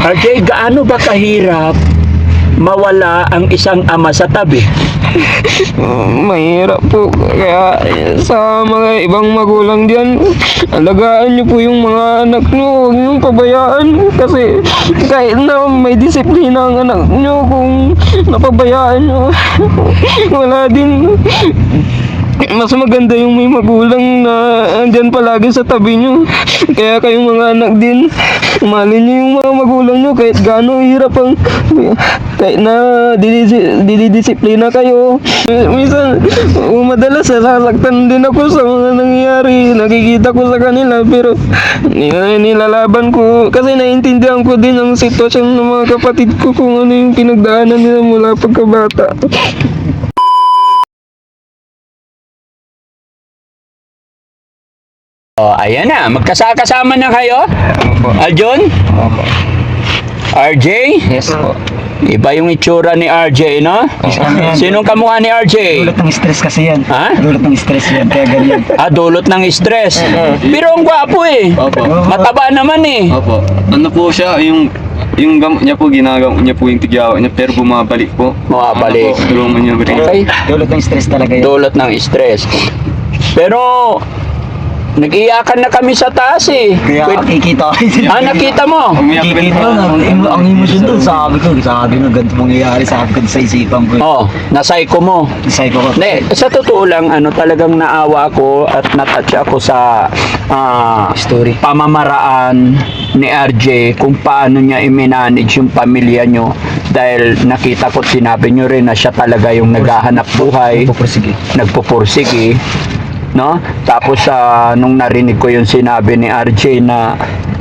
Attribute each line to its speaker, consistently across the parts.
Speaker 1: RJ, gaano ba kahirap mawala ang isang ama sa tabi?
Speaker 2: Mahirap po. Kaya sa mga ibang magulang diyan, alagaan niyo po yung mga anak niyo. Huwag niyong pabayaan. Kasi kahit na may disiplina ang anak niyo, kung napabayaan niyo, wala din. Mas maganda yung may magulang na andyan palagi sa tabi nyo. Kaya kayong mga anak din, mahalin nyo yung mga magulang nyo kahit gaano hirap ang kahit na didisiplina kayo. Minsan, madalas sasaktan din ako sa mga nangyayari. Nakikita ko sa kanila pero nilalaban ko kasi naiintindihan ko din ang sitwasyon ng mga kapatid ko kung ano yung pinagdaanan nila mula pagkabata.
Speaker 1: Oh, ayan na, magkasama na kayo? Aljon?
Speaker 2: Opo.
Speaker 1: RJ?
Speaker 2: Yes po.
Speaker 1: Iba yung itsura ni RJ, no? Sinong kamukha ni RJ?
Speaker 3: Dulot ng stress kasi yan.
Speaker 1: Ha?
Speaker 3: Dulot ng stress yan, kaya ganyan.
Speaker 1: Dulot ng stress. Pero ang gwapo eh.
Speaker 4: Opo.
Speaker 1: Mataba naman eh.
Speaker 4: Opo. Ano po siya, yung gamot niya po, ginagawa niya po yung tigyawa niya, pero bumabalik po.
Speaker 1: Bumabalik.
Speaker 4: Ano po, tulungan niya rin.
Speaker 1: Okay.
Speaker 3: Dulot ng stress talaga yan.
Speaker 1: Dulot ng stress. Pero, nag-iyakan na kami sa taas eh.
Speaker 3: Kaya kikita ko.
Speaker 1: Nakita mo?
Speaker 4: Umiyak rin
Speaker 3: Kikita
Speaker 4: po.
Speaker 3: ko, ang emosyon doon, sabi ko, ganito mangyayari, sabi ko sa isipan ko.
Speaker 1: Oh, na-psycho mo.
Speaker 3: Psycho ko.
Speaker 1: Sa totoo lang, talagang naawa ko at natouch ako sa
Speaker 3: Story.
Speaker 1: pamamaraan ni RJ kung paano niya i-manage yung pamilya nyo dahil nakita ko at sinabi nyo rin na siya talaga yung naghahanap buhay,
Speaker 3: Pupursige.
Speaker 1: nagpupursige, no? Tapos nung narinig ko yung sinabi ni RJ na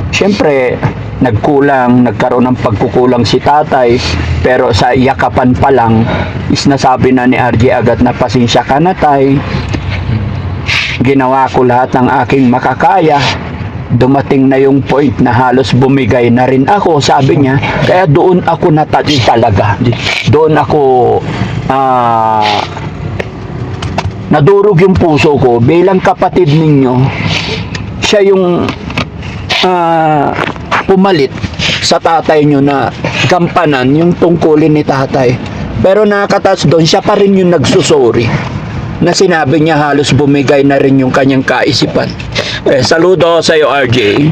Speaker 1: syempre nagkaroon ng pagkukulang si tatay, pero sa yakapan pa lang is nasabi na ni RJ agad na pasensya ka na tay, ginawa ko lahat ng aking makakaya. Dumating na yung point na halos bumigay na rin ako, sabi niya. Kaya doon ako natouch talaga. Doon ako nadurog yung puso ko bilang kapatid ninyo. Siya yung pumalit sa tatay nyo na gampanan yung tungkulin ni tatay. Pero nakakatas doon, siya pa rin yung nagsusori na sinabi niya halos bumigay na rin yung kanyang kaisipan. Saludo sa iyo, RJ.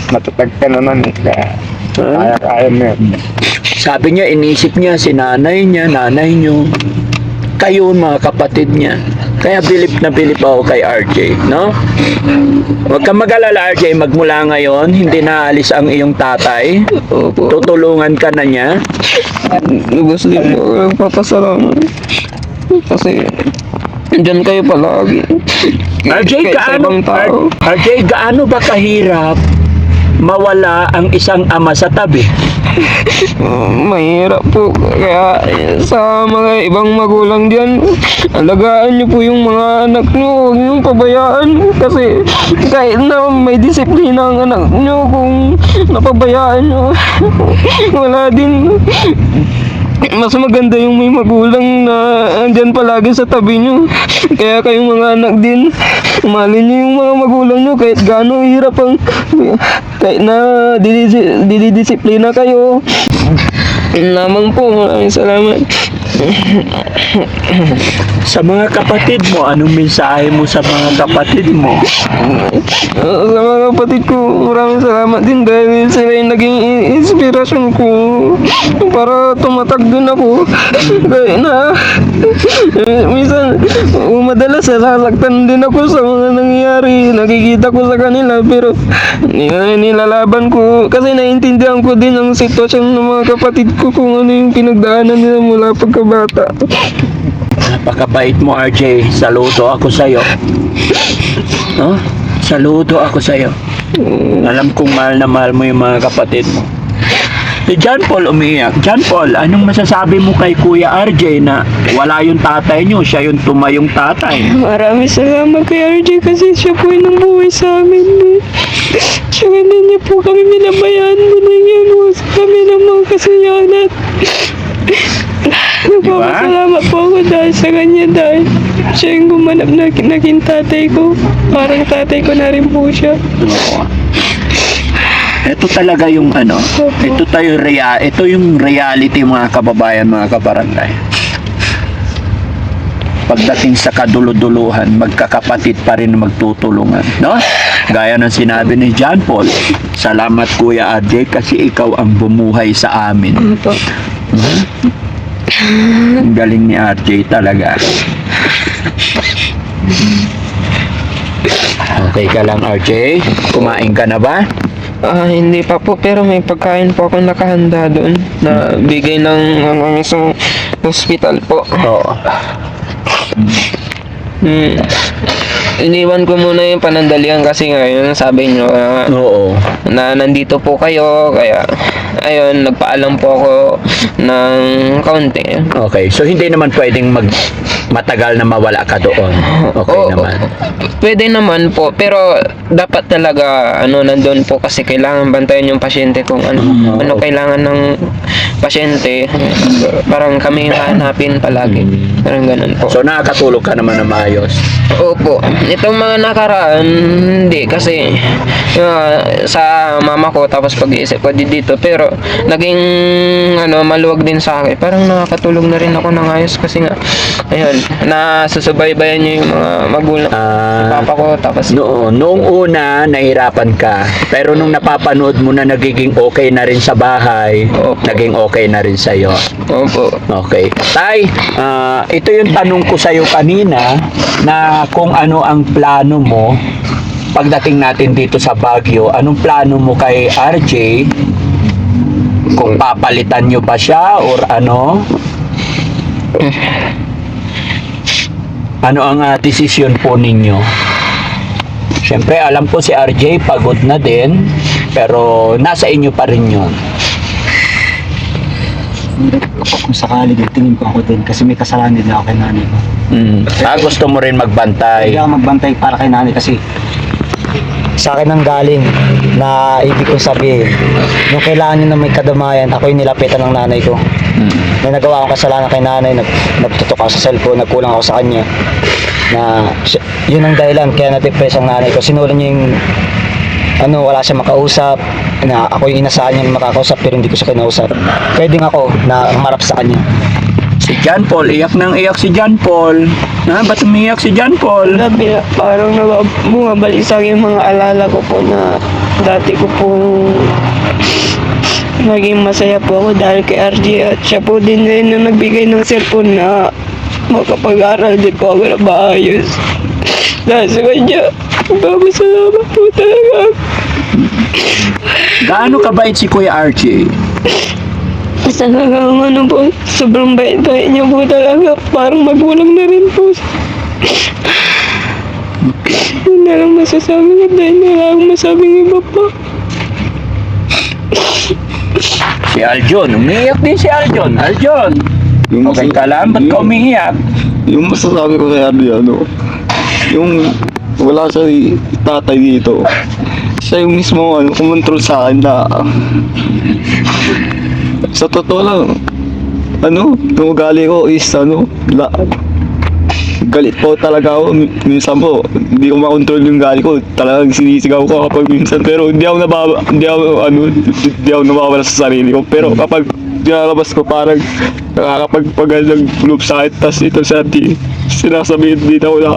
Speaker 2: Matatag ka naman. Kaya mo yun.
Speaker 1: Sabi niya, inisip niya si nanay niya, nanay niyo, kayo mga kapatid niya. Kaya bilib na bilib ako kay RJ, no? Huwag kang mag-alala, RJ, magmula ngayon, hindi naalis ang iyong tatay. Tutulungan ka na niya.
Speaker 2: Gusto din po nagpapasalamat. Kasi andyan kayo palagi.
Speaker 1: RJ,
Speaker 2: Kahit sa ibang tao.
Speaker 1: RJ, gaano ba kahirap mawala ang isang ama sa tabi?
Speaker 2: Mahirap po. Kaya sa mga ibang magulang diyan, alagaan niyo po yung mga anak niyo. Huwag niyong pabayaan. Kasi kahit na may disiplina ang anak niyo, kung napabayaan niyo, wala din. Mas maganda yung may magulang na andyan palagi sa tabi nyo. Kaya kayong mga anak din, mahalin nyo yung mga magulang nyo kahit gaano hirap ang kahit na didisiplina kayo. Yun lamang po. Maraming salamat.
Speaker 1: Sa mga kapatid mo, anong mensahe mo sa mga kapatid mo?
Speaker 2: Sa mga kapatid ko, maraming salamat din dahil sila yung naging inspirasyon ko para tumatag din ako. Kaya na, minsan, madalas sasaktan din ako sa mga nangyayari. Nakikita ko sa kanila pero nilalaban ko kasi naiintindihan ko din ang sitwasyon ng mga kapatid ko kung ano yung pinagdaanan nila mula pagkabata.
Speaker 1: Napakabait mo, RJ. Saludo ako sa'yo. No? Saludo ako sa'yo. Alam kong mahal na mahal mo yung mga kapatid mo. Si John Paul umiyak. John Paul, anong masasabi mo kay Kuya RJ na wala yung tatay nyo, siya yung tumayong tatay?
Speaker 2: Maraming salamat kay RJ kasi siya po yung buhay sa amin. Siya hindi niya po kami minabayaan. Binigyan mo kami ng mga kasiyahan. Nagpapasalamat po ako dahil sa kanya dahil siya yung gumanap na naging tatay ko. Parang tatay ko na rin po siya.
Speaker 1: Ito talaga yung ano, ito yung reality mga kababayan, mga kabarangay. Pagdating sa kaduluduluhan, magkakapatid pa rin magtutulungan, no? Gaya ng sinabi ni John Paul, salamat Kuya RJ kasi ikaw ang bumuhay sa amin.
Speaker 2: Opo.
Speaker 1: Ang galing ni RJ talaga. Okay ka lang RJ? Kumain ka na ba?
Speaker 2: Hindi pa po, pero may pagkain po ako nakahanda doon na bigay ng isang hospital po.
Speaker 1: Oo.
Speaker 2: Iniwan ko muna yung panandalian kasi ngayon sabi nyo
Speaker 1: Oo.
Speaker 2: na nandito po kayo, kaya ayun, nagpaalam po ako ng kaunti.
Speaker 1: Okay, so hindi naman pwedeng matagal na mawala ka doon. Okay
Speaker 2: Oo,
Speaker 1: naman.
Speaker 2: Pwede naman po, pero dapat talaga nandun po kasi kailangan bantayan yung pasyente kung ano kailangan ng pasyente. Parang kami yung hahanapin palagi. Parang ganun po.
Speaker 1: So nakakatulog ka naman na maayos.
Speaker 2: Opo. Itong mga nakaraan, hindi. Kasi sa mama ko, tapos pag-iisip ko dito. Pero naging maluwag din sa akin. Parang nakakatulog na rin ako ng ayos kasi nga, ayun, nasusubaybayan niyo yung mga magulang. Papa ko, tapos
Speaker 1: Noong una, nahirapan ka. Pero nung napapanood mo na nagiging okay na rin sa bahay,
Speaker 2: Opo.
Speaker 1: naging okay na rin sa'yo.
Speaker 2: Opo.
Speaker 1: Okay. Tay, ito yung tanong ko sa'yo kanina na kung ano ang plano mo pagdating natin dito sa Baguio. Anong plano mo kay RJ? Kung papalitan nyo ba siya or ano? Ano ang desisyon po ninyo? Siyempre, alam ko si RJ pagod na din, pero nasa inyo pa rin yun.
Speaker 3: Kung sakali din, tingin ko ako din kasi may kasalanan din ako kay nanay ko.
Speaker 1: Gusto mo rin magbantay.
Speaker 3: Hindi ako magbantay para kay nanay kasi sa akin ang galing na ibig kong sabihin, yung kailangan niya na may kadamayan, ako yung nilapitan ng nanay ko. May nagawa akong kasalanan kay nanay, nagtutok ako sa cellphone, nagkulang ako sa kanya. Na yun ang dahilan kaya na-depress ang nanay ko. Sinulan niya yung wala siya makausap, na ako yung inasahan niya makakausap pero hindi ko siya kinausap. Pwedeng ako na humarap sa kanya.
Speaker 1: Si John Paul, iyak nang iyak si John Paul. Ba't umiyak si John Paul?
Speaker 5: Gabi, parang bumabalik sa akin yung mga alala ko po na dati ko po naging masaya po ako dahil kay RJ at siya po din rin na nagbigay ng cellphone na makapag-aral din po ako na maayos. Dahil sa kanya, salamat po talaga.
Speaker 1: Gaano kabait si Kuya RJ?
Speaker 5: Talagang po, sobrang bait-bait niya po talaga. Parang magulang na rin po. Yun na lang masasabi ko dahil wala akong masabing iba pa.
Speaker 1: Si Aljon, umiiyak din si Aljon. Aljon, okay ka lang? Ba't ka umiiyak?
Speaker 4: Yung masasabi ko kay Ardy, yung wala siya tatay dito. Siya yung mismo kumontrol sa akin na sa totoo lang, yung ugali ko is galit po talaga ako. Minsan po, hindi ko makontrol yung gali ko. Talagang sinisigaw ko kapag minsan. Pero hindi ako nawawala sa sarili ko. Pero kapag dinalabas ko, parang nakakapagpagal ng loop sa akin. Tas ito sa atin, sinasabihin dito ko na,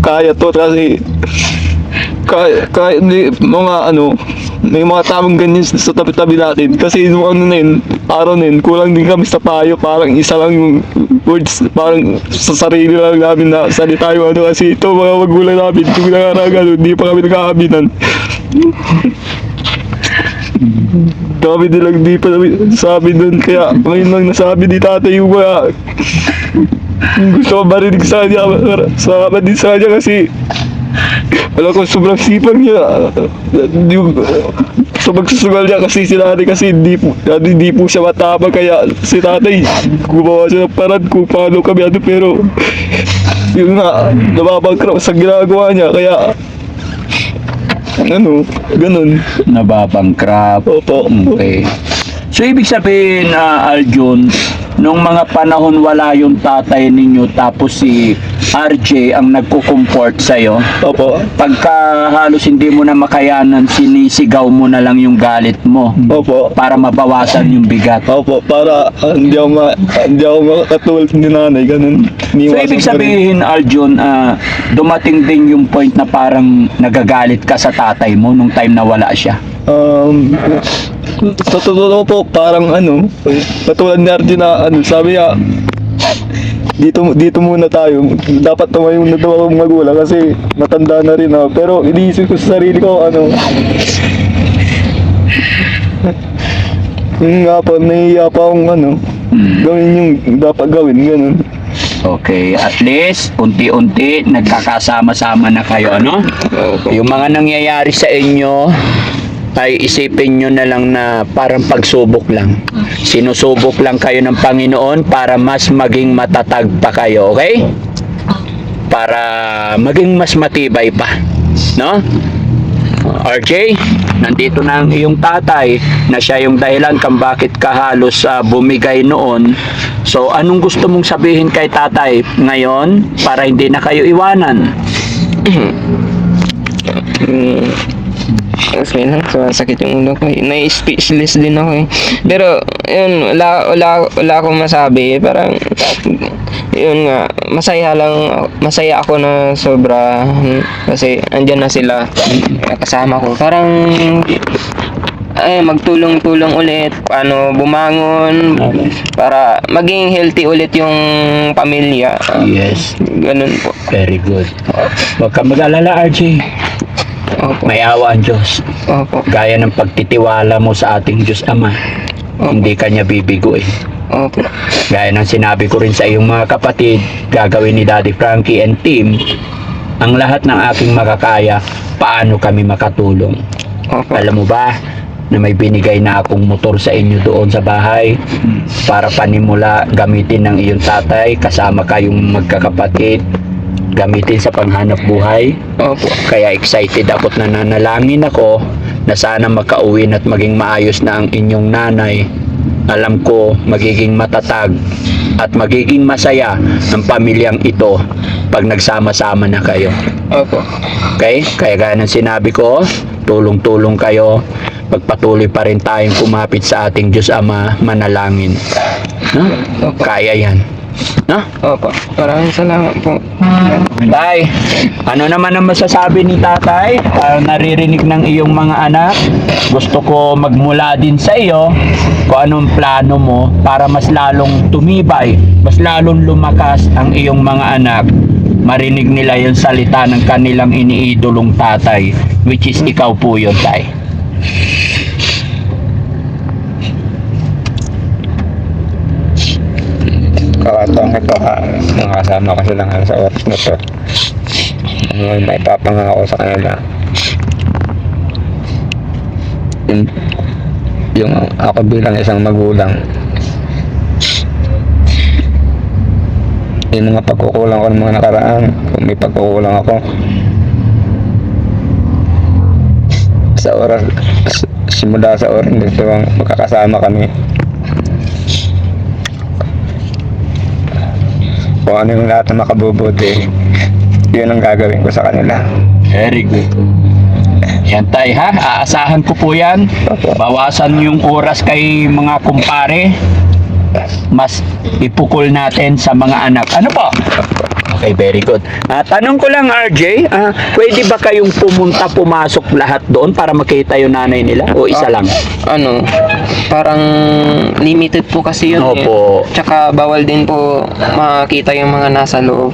Speaker 4: kaya to kasi kaya may mga tamang ganyan sa tabi-tabi natin kasi nung araw na yun, kulang din kami sa payo, parang isa lang yung words, parang sa sarili lang namin na salita yung kasi ito mga magulang namin, kung nangarang hindi pa kami nagkakabinan. Dami nilang di pa sabi doon, kaya ngayon lang nasabi ni tatay yung mga gusto ko marinig sa kanya, sa kapatid sa kanya kasi alam ko sobrang sipag niya yung sa pagsusugal niya kasi si nanay kasi hindi po siya matapang kaya si tatay gumawa siya ng paraan kung paano kami pero yun nga nababangkrap sa ginagawa niya kaya ganun.
Speaker 1: Nababangkrap.
Speaker 4: Opo.
Speaker 1: Okay. So, ibig sabihin, Aljon, nung mga panahon wala yung tatay ninyo tapos si RJ ang nagko-comfort sa'yo.
Speaker 4: Opo.
Speaker 1: Pagka halos hindi mo na makayanan, sinisigaw mo na lang yung galit mo
Speaker 4: Opo.
Speaker 1: para mabawasan yung bigat.
Speaker 4: Opo, para hindi ako makatulad ni nanay, ganun.
Speaker 1: So,
Speaker 4: Iniwasan
Speaker 1: ibig
Speaker 4: ko rin.
Speaker 1: sabihin, Arjun, dumating din yung point na parang nagagalit ka sa tatay mo nung time na wala siya.
Speaker 4: Sa totoo po, parang katulad ni Arjun na sabi niya, dito muna tayo. Dapat tumayo na daw akong magulang kasi matanda na rin ako. Pero iniisip ko sa sarili ko, yung nga po, nahihiya pa akong gawin yung dapat gawin, ganun.
Speaker 1: Okay, at least unti-unti nagkakasama-sama na kayo, ano? Yung mga nangyayari sa inyo ay isipin nyo na lang na parang pagsubok lang. Sinusubok lang kayo ng Panginoon para mas maging matatag pa kayo, okay? Para maging mas matibay pa, no? RJ, nandito na ang iyong tatay na siya yung dahilan kung bakit ka halos bumigay noon. So, anong gusto mong sabihin kay tatay ngayon para hindi na kayo iwanan?
Speaker 2: Kasi sakit yung ulo ko. Na-speechless din ako eh. Pero, yun, wala akong masabi. Parang, yun nga, masaya ako na sobra. Kasi, andyan na sila kasama ko. Parang, magtulong-tulong ulit, bumangon, para maging healthy ulit yung pamilya.
Speaker 1: Yes,
Speaker 2: Ganun po.
Speaker 1: very good. Huwag ka mag-alala, RJ.
Speaker 2: Opo.
Speaker 1: May awa ang Diyos.
Speaker 2: Opo.
Speaker 1: Gaya ng pagtitiwala mo sa ating Diyos Ama. Hindi kanya bibiguin.
Speaker 2: Opo.
Speaker 1: Gaya ng sinabi ko rin sa iyong mga kapatid, gagawin ni Daddy Frankie and team ang lahat ng aking makakaya paano kami makatulong.
Speaker 2: Opo.
Speaker 1: Alam mo ba na may binigay na akong motor sa inyo doon sa bahay para panimula gamitin ng iyong tatay kasama kayong magkakapatid, gamitin sa panghanap buhay.
Speaker 2: Opo.
Speaker 1: Kaya excited ako at nananalangin ako na sana makauwi at maging maayos na ang inyong nanay. Alam ko magiging matatag at magiging masaya ang pamilyang ito pag nagsama-sama na kayo.
Speaker 2: Opo.
Speaker 1: Okay? Kaya gaya ng sinabi ko, tulong-tulong kayo. Pagpatuloy pa rin tayong kumapit sa ating Diyos Ama, manalangin. No?
Speaker 2: Opo.
Speaker 1: Kaya yan. No?
Speaker 2: Opo. Maraming salamat po.
Speaker 1: Tay, ano naman ang masasabi ni tatay? Naririnig ng iyong mga anak. Gusto ko magmula din sa iyo kung anong plano mo para mas lalong tumibay, mas lalong lumakas ang iyong mga anak. Marinig nila yung salita ng kanilang iniidolong tatay, which is ikaw po yun, tay.
Speaker 2: Kakataong ito nakasama ko sila sa oras na to. May papangako sa kanila. Yung ako bilang isang magulang, yung mga pagkukulang ko ng mga nakaraan, kung may pagkukulang ako sa oras, simula sa oras dito magkakasama kami, kung ano yung lahat na makabubuti, yun ang gagawin ko sa kanila.
Speaker 1: Very good. Yan tay ha, aasahan ko po yan. Bawasan yung oras kay mga kumpare. Mas ipukul natin sa mga anak. Ano po? Okay, very good. Tanong ko lang RJ, pwede ba kayong pumasok lahat doon para makita yung nanay nila? O isa lang?
Speaker 2: Parang limited po kasi yun.
Speaker 1: Opo.
Speaker 2: Tsaka bawal din po makita yung mga nasa loob.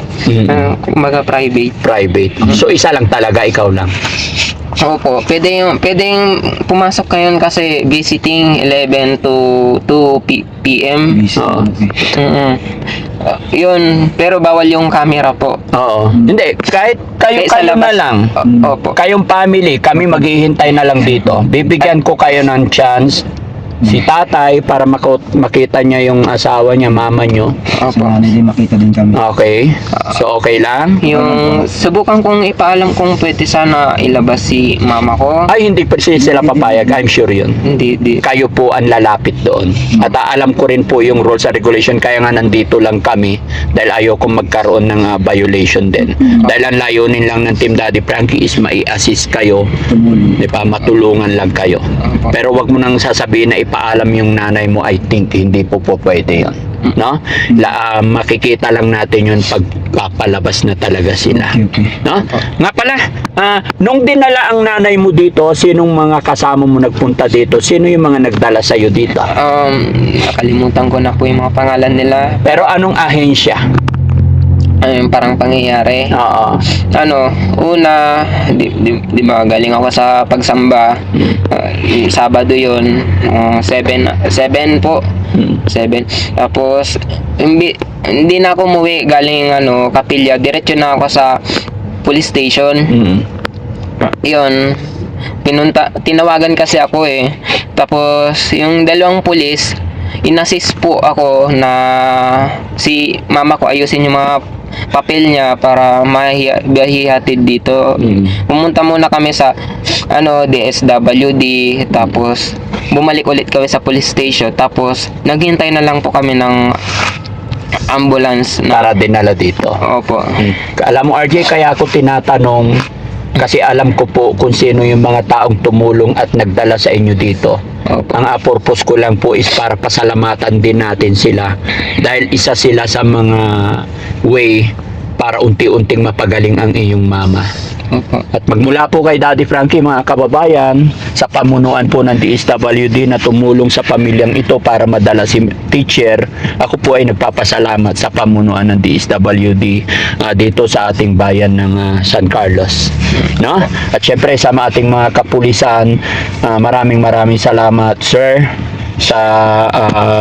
Speaker 2: Kumbaga private.
Speaker 1: Private. So isa lang talaga, ikaw lang.
Speaker 2: Opo, pwedeng pumasok kayo kasi visiting 11 to 2 p.m.
Speaker 1: Oo.
Speaker 2: Yun, pero bawal yung camera po.
Speaker 1: Oo. Hindi, kahit
Speaker 2: Kahit sa
Speaker 1: kayo na
Speaker 2: labas.
Speaker 1: lang.
Speaker 2: Opo.
Speaker 1: Kayong family, kami maghihintay na lang dito. Bibigyan ko kayo ng chance si tatay para makita niya yung asawa niya, mama nyo.
Speaker 3: Sa nanay din makita din kami.
Speaker 1: Okay. So, okay lang?
Speaker 2: Yung subukan kong ipaalam kung pwede sana ilabas si mama ko.
Speaker 1: Ay, hindi pa sila papayag. I'm sure yun.
Speaker 2: Hindi,
Speaker 1: Kayo po ang lalapit doon. At alam ko rin po yung rules and regulation, kaya nga nandito lang kami dahil ayoko magkaroon ng violation din. Dahil ang layunin lang ng Team Daddy Frankie is mai-assist kayo, di ba? Matulungan lang kayo. Pero wag mo nang sasabihin na ipaalam yung nanay mo. I think hindi po pwede yun. No? Makikita lang natin yun pag papalabas na talaga sila.
Speaker 3: Okay.
Speaker 1: No? Nga pala, nung dinala ang nanay mo dito, sinong mga kasama mo nagpunta dito? Sino yung mga nagdala sa'yo dito?
Speaker 2: Nakalimutan ko na po yung mga pangalan nila.
Speaker 1: Pero anong ahensya?
Speaker 2: Parang pangyayari.
Speaker 1: Oo.
Speaker 2: Una, di ba, galing ako sa pagsamba. Sabado yun. 7 po. 7. Tapos, hindi na ako umuwi galing kapilya. Diretso na ako sa police station. Yun. Tinawagan kasi ako eh. Tapos, yung dalawang pulis, inassist po ako na si mama ko ayusin yung mga papel niya para mahihatid dito. Pumunta muna kami sa DSWD, tapos bumalik ulit kami sa police station, tapos naghintay na lang po kami ng ambulance
Speaker 1: Para dinala dito.
Speaker 2: Opo.
Speaker 1: Alam mo, RJ, kaya ako tinatanong kasi alam ko po kung sino yung mga taong tumulong at nagdala sa inyo dito.
Speaker 2: Opo.
Speaker 1: Ang purpose ko lang po is para pasalamatan din natin sila dahil isa sila sa mga way para unti-unting mapagaling ang iyong mama.
Speaker 2: Opo.
Speaker 1: At magmula po kay Daddy Frankie, mga kababayan, sa pamunuan po ng DSWD na tumulong sa pamilyang ito para madala si teacher, ako po ay nagpapasalamat sa pamunuan ng DSWD dito sa ating bayan ng San Carlos. No? At syempre sa ating mga kapulisan, maraming salamat, sir, sa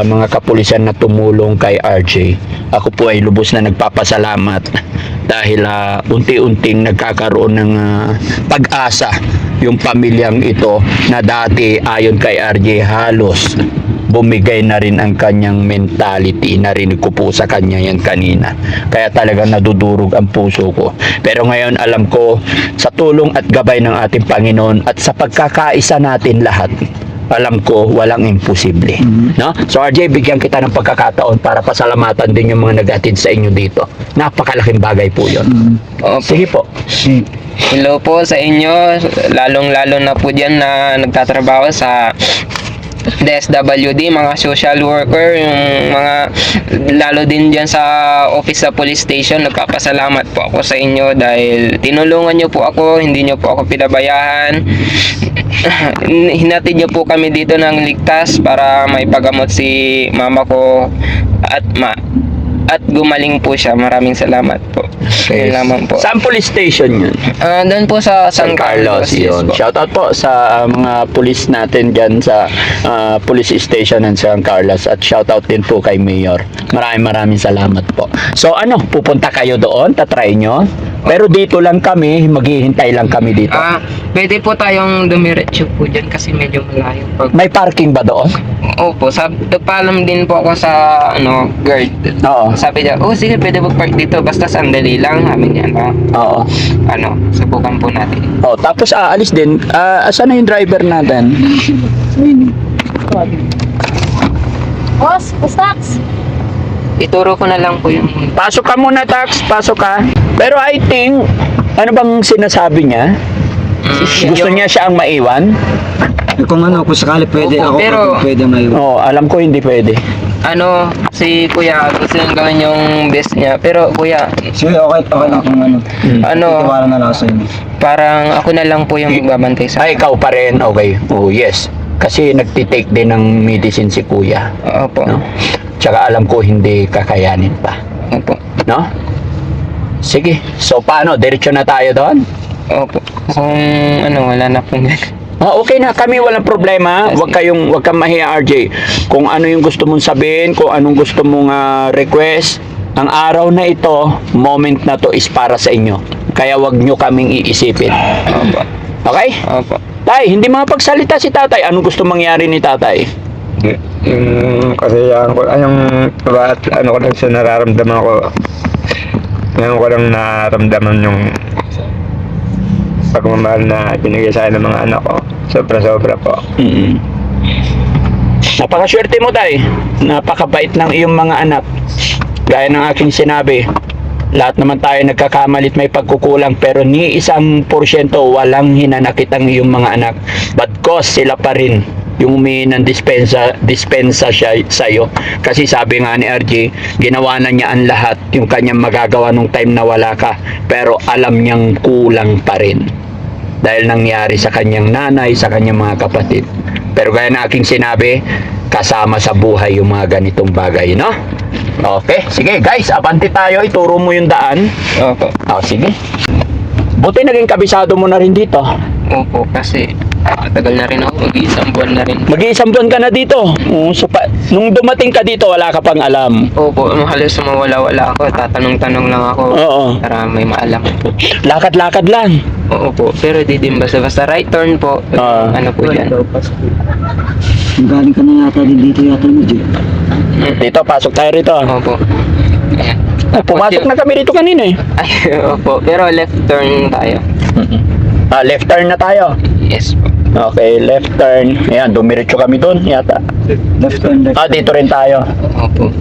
Speaker 1: mga kapulisan na tumulong kay RJ. Ako po ay lubos na nagpapasalamat dahil unti-unting nagkakaroon ng pag-asa yung pamilyang ito na dati ayon kay RJ halos bumigay na rin ang kanyang mentality. Narinig ko po sa kanya yan kanina. Kaya talagang nadudurog ang puso ko. Pero ngayon alam ko sa tulong at gabay ng ating Panginoon at sa pagkakaisa natin lahat, alam ko walang imposible. No? So RJ, bigyan kita ng pagkakataon para pasalamatan din yung mga nag-attend sa inyo dito. Napakalaking bagay po yun.
Speaker 2: Opo.
Speaker 1: Sige po.
Speaker 2: Hello po sa inyo, lalong-lalo na po dyan na nagtatrabaho sa DSWD, mga social worker, yung mga lalo din dyan sa office sa police station. Nagpapasalamat po ako sa inyo dahil tinulungan nyo po ako, hindi nyo po ako pinabayaan. Hinatid nyo po kami dito ng ligtas para maipagamot si mama ko at gumaling po siya. Maraming salamat po. Yun lamang po.
Speaker 1: Saan police station yun?
Speaker 2: Doon po sa San Carlos.
Speaker 1: Yun.
Speaker 2: Yes po.
Speaker 1: Shoutout po sa mga police natin dyan sa police station ng San Carlos at shoutout din po kay Mayor. Maraming salamat po. So pupunta kayo doon, tatry nyo. Pero dito lang kami, maghihintay lang kami dito.
Speaker 2: Pwede po tayong dumiretso po dyan kasi medyo malayo.
Speaker 1: May parking ba doon?
Speaker 2: Opo, nagpaalam din po ako sa guard.
Speaker 1: Oo.
Speaker 2: Sabi niya, sige, pwede mag-park dito, basta sandali lang. Sabi niya,
Speaker 1: Oo.
Speaker 2: subukan po natin.
Speaker 1: Oh, tapos aalis din. Asan na yung driver natin?
Speaker 6: Boss, Tax.
Speaker 2: Ituro ko na lang po yung...
Speaker 1: Pasok ka muna, Tax. Pasok ka. Pero I think, ano bang sinasabi niya? Gusto niya siya ang maiwan?
Speaker 3: Kung kung sakali pwede,
Speaker 2: Opo,
Speaker 3: ako
Speaker 2: pero-
Speaker 3: pwede may...
Speaker 1: Oo, alam ko hindi pwede.
Speaker 2: Si Kuya, gusto niyang gawin yung best niya. Pero Kuya,
Speaker 3: Sige, okay lang kung titiwala na lang ako sa inyo.
Speaker 2: parang ako na lang po yung magbabantay sa...
Speaker 1: Ay, ikaw pa rin. Okay. Oh, yes. Kasi nagtitake din ng medicine si Kuya.
Speaker 2: Opo.
Speaker 1: No? Tsaka alam ko hindi kakayanin pa.
Speaker 2: Opo.
Speaker 1: No? Sige. So, paano? Diretso na tayo doon?
Speaker 2: Opo. Kung wala na po nga.
Speaker 1: Okay na, kami walang problema. Huwag kang mahiya, RJ. Kung ano yung gusto mong sabihin, kung anong gusto mong request, ang araw na ito, moment na to is para sa inyo. Kaya wag nyo kaming iisipin.
Speaker 2: Opo.
Speaker 1: Okay?
Speaker 2: Opo.
Speaker 1: Tay, hindi makapagsalita si tatay. Anong gusto mangyari ni tatay?
Speaker 2: Yung kasiyahan ko, ay yung ano ko lang sa nararamdaman ko. Ngayon ko lang nararamdaman yung pagmamahal na binigay sa akin ng mga anak ko. Sobra-sobra po.
Speaker 1: Napakaswerte mo, Tay. Napakabait ng iyong mga anak. Gaya ng aking sinabi, lahat naman tayo nagkakamalit, may pagkukulang, pero ni 1% walang hinanakit ang iyong mga anak. But cause sila pa rin yung humingi ng dispensa siya sa'yo. Kasi sabi nga ni RJ, ginawa na niya ang lahat yung kanyang magagawa nung time na wala ka, pero alam niyang kulang pa rin dahil nangyari sa kanyang nanay, sa kanyang mga kapatid. Pero gaya na aking sinabi, kasama sa buhay yung mga ganitong bagay, no? Okay, sige guys, abante tayo, ituro mo yung daan.
Speaker 2: Opo.
Speaker 1: Sige. Buti naging kabisado mo na rin dito.
Speaker 2: Opo, kasi tagal na rin ako, mag-iisang buwan na rin.
Speaker 1: Mag-iisang buwan ka na dito. Nung dumating ka dito, wala ka pang alam.
Speaker 2: Opo, halos mawala-wala ako, tatanong-tanong lang ako
Speaker 1: Oo.
Speaker 2: para may maalam.
Speaker 1: Lakad-lakad lang.
Speaker 2: Oo po, pero di din basta-basta right turn po. Ano po yan?
Speaker 3: Galing ka na yata din dito yata mo, Jay.
Speaker 1: Dito, pasok tayo rito.
Speaker 2: Opo. Ayan.
Speaker 1: Pumasok na kami rito kanina eh.
Speaker 2: Ay, opo, pero left turn tayo.
Speaker 1: Left turn na tayo.
Speaker 2: Yes po.
Speaker 1: Okay, left turn. Ayan, dumiretso kami doon yata.
Speaker 3: Left turn, left.
Speaker 1: Dito rin tayo.
Speaker 2: Opo.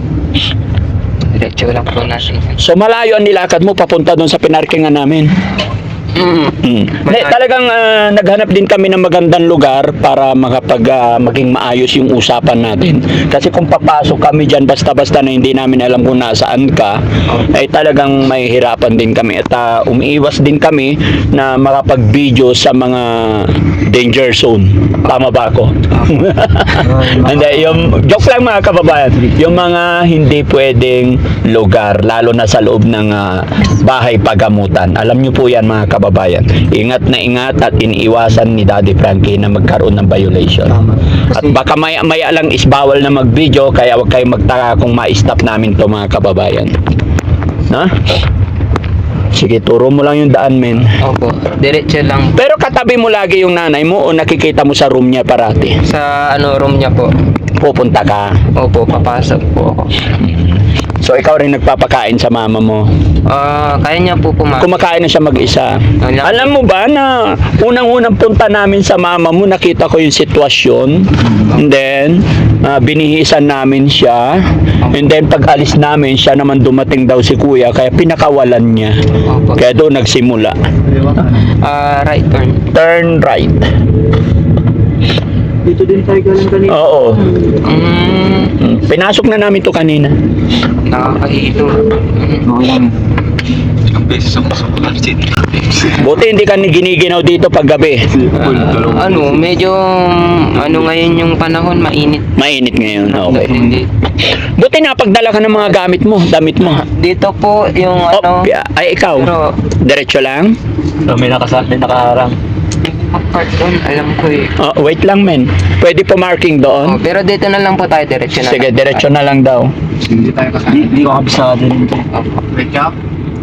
Speaker 2: Diretso lang po natin.
Speaker 1: So malayo ang nilakad mo papunta doon sa pinarkingan namin. Talagang naghanap din kami ng magandang lugar para maging maayos yung usapan natin. Kasi kung papasok kami dyan basta-basta na hindi namin alam kung nasaan ka, ay talagang may hirapan din kami. At umiiwas din kami na makapag-video sa mga danger zone. Tama ba ako? Hindi, yung joke lang mga kababayan. Yung mga hindi pwedeng lugar, lalo na sa loob ng bahay pagamutan. Alam nyo po yan mga kababayan. Ingat na ingat at iniiwasan ni Daddy Frankie na magkaroon ng violation. At baka may alang is bawal na mag-video, kaya huwag kayong magtaka kung ma-stop namin to mga kababayan. Ha? Sige, turo mo lang yung daan, men.
Speaker 2: Opo, diretso lang.
Speaker 1: Pero katabi mo lagi yung nanay mo o nakikita mo sa room niya parati?
Speaker 2: Sa room niya po.
Speaker 1: Pupunta ka.
Speaker 2: Opo, papasok po ako.
Speaker 1: So ikaw rin nagpapakain sa mama mo.
Speaker 2: Kaya niya po kumain.
Speaker 1: Kumakain na siya mag-isa. Alam mo ba na unang-unang punta namin sa mama mo, nakita ko yung sitwasyon. And then, binihisan namin siya. And then, pag alis namin, siya naman dumating daw si kuya, kaya pinakawalan niya.
Speaker 2: Opo.
Speaker 1: Kaya doon nagsimula.
Speaker 2: Right turn.
Speaker 1: Turn right.
Speaker 3: Dito din tayo galing kanina.
Speaker 1: Oo. Pinasok na namin to kanina.
Speaker 2: Nakakahilo.
Speaker 3: Okay lang.
Speaker 1: Buti hindi ka giniginaw dito pag gabi.
Speaker 2: Medyo ngayon yung panahon, mainit.
Speaker 1: Mainit ngayon. Okay.
Speaker 2: Hindi.
Speaker 1: Buti napagdala ka ng mga damit mo.
Speaker 2: Dito po yung
Speaker 1: Ay, ikaw.
Speaker 2: Pero,
Speaker 1: Diretso lang?
Speaker 3: May nakaharang.
Speaker 2: part doon, alam ko eh.
Speaker 1: Wait lang, men. Pwede po marking doon?
Speaker 2: Pero dito na lang po tayo, diretso na.
Speaker 1: Sige, diretso na lang daw.
Speaker 3: Hindi ko kabisado rin ito.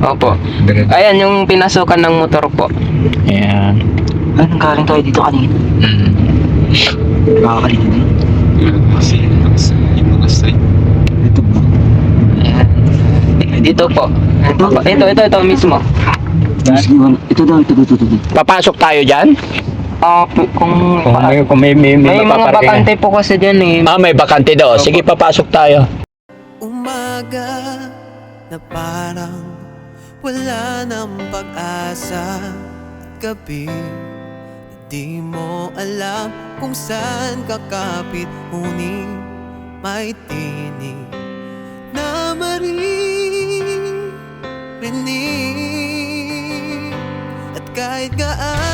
Speaker 2: Opo. Ayan, yung pinasukan ng motor po.
Speaker 1: Ayan.
Speaker 3: Ay, nang galing tayo dito kanina. Nakakalito din. Ito ba?
Speaker 2: Ayan. Dito po. Ito mismo.
Speaker 3: Ito daw.
Speaker 1: Papasok tayo dyan?
Speaker 2: Kung
Speaker 1: may
Speaker 2: may mga bakante po kasi dyan eh.
Speaker 1: May bakante daw. Sige, papasok tayo.
Speaker 7: Umaga na parang wala nang pag-asa. Gabi na di mo alam kung saan kakapit. Ngunit may tinig na maririnig. At kahit gaano